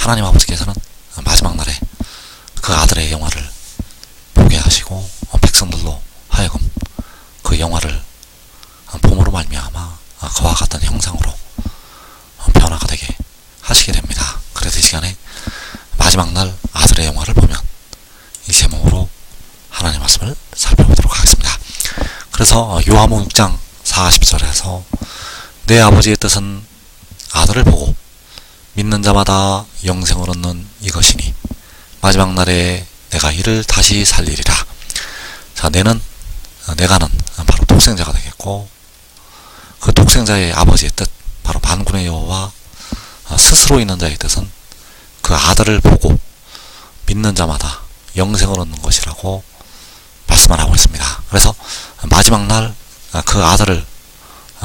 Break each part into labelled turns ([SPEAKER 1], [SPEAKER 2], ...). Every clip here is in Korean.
[SPEAKER 1] 하나님 아버지께서는 마지막 날에 그 아들의 영화를 보게 하시고 백성들로 하여금 그 영화를 봄으로 말미암아 그와 같은 형상으로 변화가 되게 하시게 됩니다. 그래서 이 시간에 마지막 날 아들의 영화를 보면 이 제목으로 하나님 말씀을 살펴보도록 하겠습니다. 그래서 요한복음 6장 40절에서 내 아버지의 뜻은 아들을 보고 믿는 자마다 영생을 얻는 이것이니 마지막 날에 내가 이를 다시 살리리라. 자, 내가는 바로 독생자가 되겠고, 그 독생자의 아버지의 뜻, 바로 만군의 여호와 스스로 있는 자의 뜻은 그 아들을 보고 믿는 자마다 영생을 얻는 것이라고 말씀을 하고 있습니다. 그래서 마지막 날 그 아들을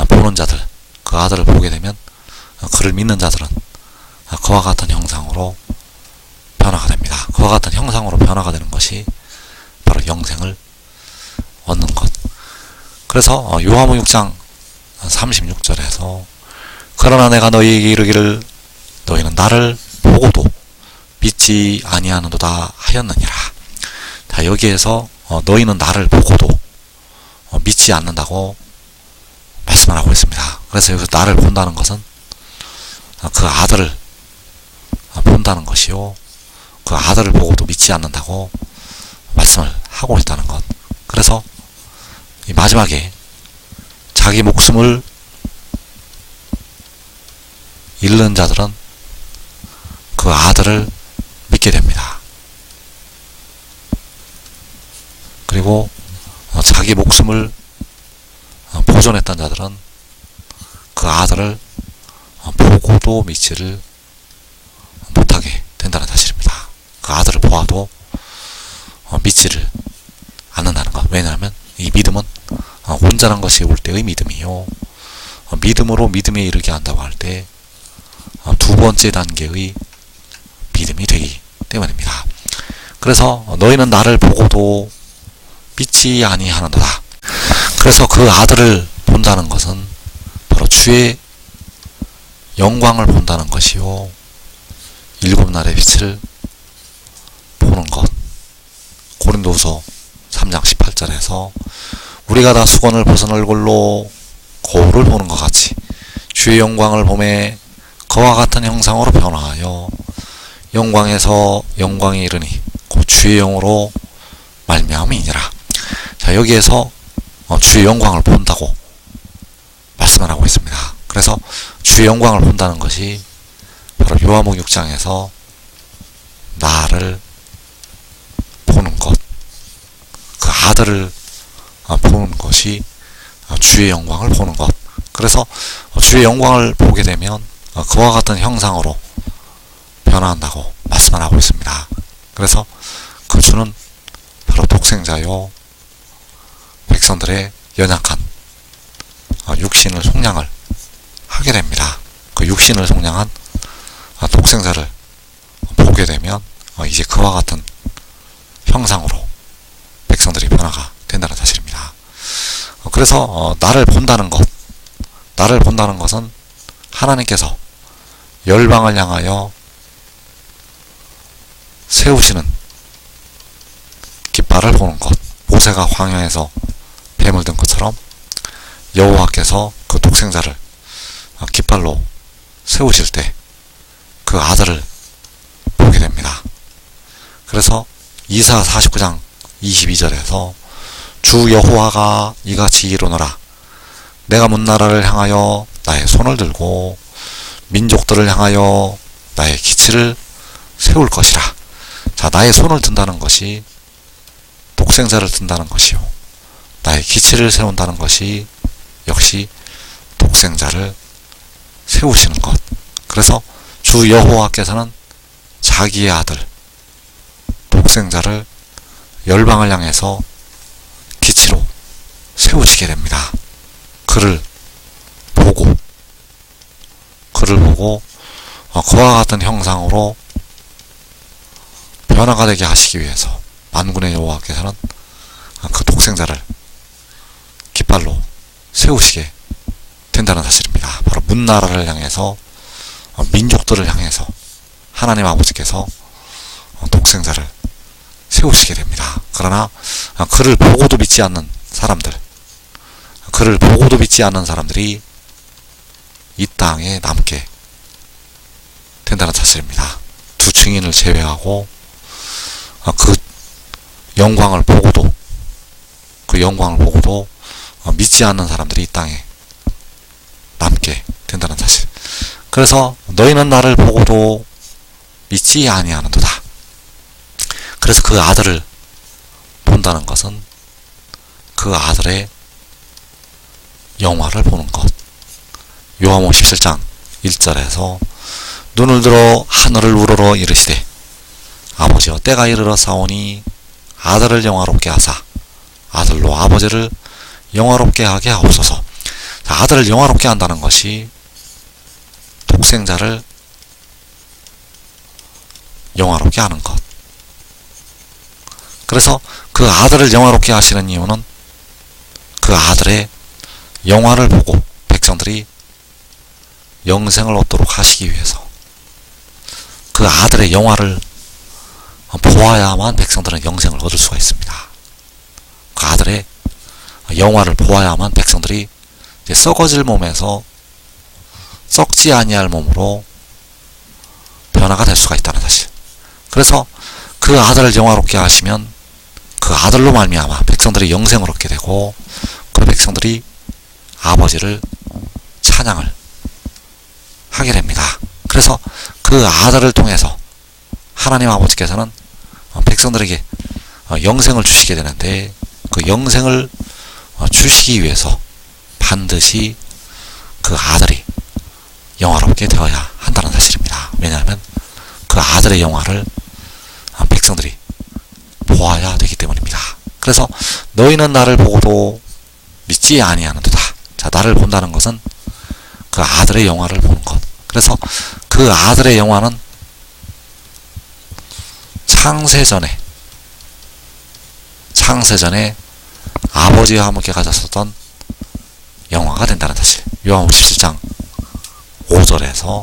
[SPEAKER 1] 보는 자들, 그 아들을 보게 되면 그를 믿는 자들은 그와 같은 형상으로 변화가 됩니다. 그와 같은 형상으로 변화가 되는 것이 바로 영생을 얻는 것. 그래서 요한복음 6장 36절에서 그러나 내가 너희에게 이르기를 너희는 나를 보고도 믿지 아니하는도다 하였느니라. 자, 여기에서 너희는 나를 보고도 믿지 않는다고 말씀을 하고 있습니다. 그래서 여기서 나를 본다는 것은 그 아들을 본다는 것이요, 그 아들을 보고도 믿지 않는다고 말씀을 하고 있다는 것. 그래서 이 마지막에 자기 목숨을 잃는 자들은 그 아들을 믿게 됩니다. 그리고 자기 목숨을 보존했던 자들은 그 아들을 보고도 믿지를 못하게 된다는 사실입니다. 그 아들을 보아도 믿지를 않는다는 것. 왜냐하면 이 믿음은 온전한 것이 올 때의 믿음이요, 믿음으로 믿음에 이르게 한다고 할 때 두 번째 단계의 믿음이 되기 때문입니다. 그래서 너희는 나를 보고도 믿지 아니하는도다. 그래서 그 아들을 본다는 것은 바로 주의 영광을 본다는 것이요, 일곱 날의 빛을 보는 것. 고린도후서 3장 18절에서 우리가 다 수건을 벗은 얼굴로 거울을 보는 것 같이 주의 영광을 보매 그와 같은 형상으로 변화하여 영광에서 영광에 이르니 곧 주의 영으로 말미암음이니라. 자, 여기에서 주의 영광을 본다고 말씀을 하고 있습니다. 그래서 주의 영광을 본다는 것이 바로 요한복음 6장에서 나를 보는 것, 그 아들을 보는 것이 주의 영광을 보는 것. 그래서 주의 영광을 보게 되면 그와 같은 형상으로 변화한다고 말씀을 하고 있습니다. 그래서 그 주는 바로 독생자요, 백성들의 연약한 육신을 속량을 하게 됩니다. 그 육신을 속량한 독생자를 보게 되면 이제 그와 같은 형상으로 백성들이 변화가 된다는 사실입니다. 그래서 나를 본다는 것은 하나님께서 열방을 향하여 세우시는 깃발을 보는 것. 모세가 광야에서 뱀을 든 것처럼 여호와께서 그 독생자를 깃발로 세우실 때 그 아들을 보게 됩니다. 그래서 이사 49장 22절에서 주 여호와가 이같이 이르노라. 내가 문나라를 향하여 나의 손을 들고 민족들을 향하여 나의 기치를 세울 것이라. 자, 나의 손을 든다는 것이 독생자를 든다는 것이요, 나의 기치를 세운다는 것이 역시 독생자를 세우시는 것. 그래서 주 여호와께서는 자기의 아들 독생자를 열방을 향해서 기치로 세우시게 됩니다. 그를 보고 그와 같은 형상으로 변화가 되게 하시기 위해서 만군의 여호와께서는 그 독생자를 깃발로 세우시게 된다는 사실입니다. 바로 문나라를 향해서, 민족들을 향해서 하나님 아버지께서 독생자를 세우시게 됩니다. 그러나 그를 보고도 믿지 않는 사람들, 그를 보고도 믿지 않는 사람들이 이 땅에 남게 된다는 사실입니다. 두 증인을 제외하고 그 영광을 보고도 믿지 않는 사람들이 이 땅에 남게 된다는 사실. 그래서 너희는 나를 보고도 믿지 아니하는도다. 그래서 그 아들을 본다는 것은 그 아들의 영화를 보는 것. 요한복음 17장 1절에서 눈을 들어 하늘을 우러러 이르시되 아버지여 때가 이르러 사오니 아들을 영화롭게 하사 아들로 아버지를 영화롭게 하게 하옵소서. 아들을 영화롭게 한다는 것이 독생자를 영화롭게 하는 것. 그래서 그 아들을 영화롭게 하시는 이유는 그 아들의 영화를 보고 백성들이 영생을 얻도록 하시기 위해서, 그 아들의 영화를 보아야만 백성들은 영생을 얻을 수가 있습니다. 그 아들의 영화를 보아야만 백성들이 이제 썩어질 몸에서 썩지 아니할 몸으로 변화가 될 수가 있다는 사실. 그래서 그 아들을 영화롭게 하시면 그 아들로 말미암아 백성들이 영생을 얻게 되고, 그 백성들이 아버지를 찬양을 하게 됩니다. 그래서 그 아들을 통해서 하나님 아버지께서는 백성들에게 영생을 주시게 되는데, 그 영생을 주시기 위해서 반드시 그 아들이 영화롭게 되어야 한다는 사실입니다. 왜냐하면 그 아들의 영화를 백성들이 보아야 되기 때문입니다. 그래서 너희는 나를 보고도 믿지 아니하는도다. 자, 나를 본다는 것은 그 아들의 영화를 보는 것. 그래서 그 아들의 영화는 창세전에 아버지와 함께 가졌었던 영화가 된다는 사실. 요한복음 17장 5절에서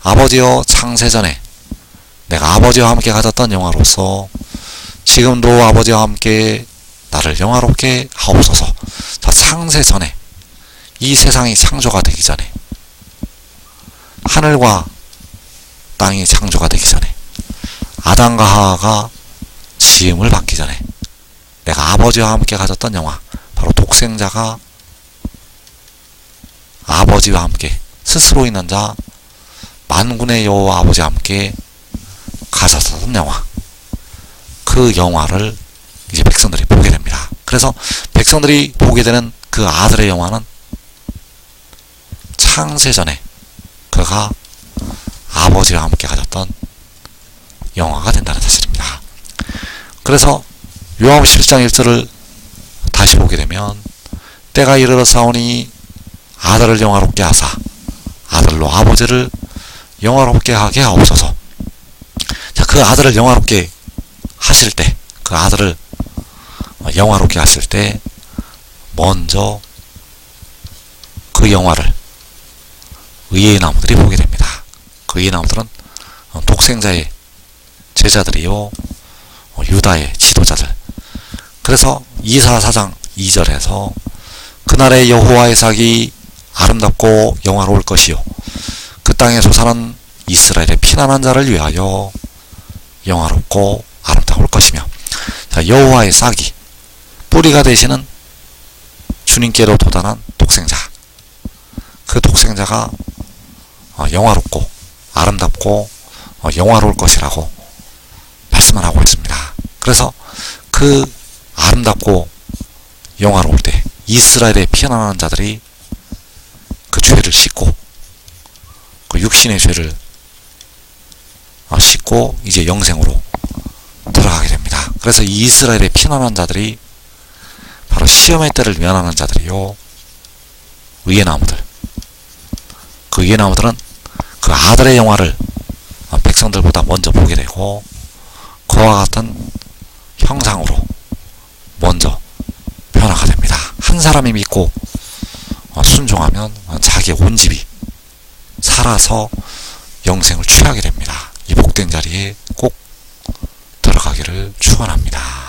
[SPEAKER 1] 아버지여 창세전에 내가 아버지와 함께 가졌던 영화로서 지금도 아버지와 함께 나를 영화롭게 하옵소서. 자, 창세전에, 이 세상이 창조가 되기 전에, 하늘과 땅이 창조가 되기 전에, 아담과 하와가 지음을 받기 전에 내가 아버지와 함께 가졌던 영화, 바로 독생자가 아버지와 함께 스스로 있는 자 만군의 여호와 아버지와 함께 가졌던 영화, 그 영화를 이제 백성들이 보게 됩니다. 그래서 백성들이 보게 되는 그 아들의 영화는 창세전에 그가 아버지와 함께 가졌던 영화가 된다는 사실입니다. 그래서 요한복음 11장 1절을 다시 보게 되면 때가 이르러 사오니 아들을 영화롭게 하사 아들로 아버지를 영화롭게 하게 하옵소서. 자, 그 아들을 영화롭게 하실 때, 그 아들을 영화롭게 하실 때 먼저 그 영화를 의의 나무들이 보게 됩니다. 그 의의 나무들은 독생자의 제자들이요 유다의 지도자들. 그래서 이사 4장 2절에서 그날의 여호와의 삭이 아름답고 영화로울 것이요 그 땅의 조사는 이스라엘의 피난한 자를 위하여 영화롭고 아름다울 것이며. 자, 여호와의 삭이 뿌리가 되시는 주님께로 도달한 독생자, 그 독생자가 영화롭고 아름답고 영화로울 것이라고 말씀을 하고 있습니다. 그래서 그 아름답고 영화로울 때 이스라엘의 피난하는 자들이 그 죄를 씻고, 그 육신의 죄를 씻고 이제 영생으로 들어가게 됩니다. 그래서 이 이스라엘의 피난하는 자들이 바로 시험의 때를 면하는 자들이요 의의 나무들. 그 의의 나무들은 그 아들의 영화를 백성들보다 먼저 보게 되고 그와 같은 형상으로 먼저 변화가 됩니다. 한 사람이 믿고 순종하면 자기의 온 집이 살아서 영생을 취하게 됩니다. 이 복된 자리에 꼭 들어가기를 축원합니다.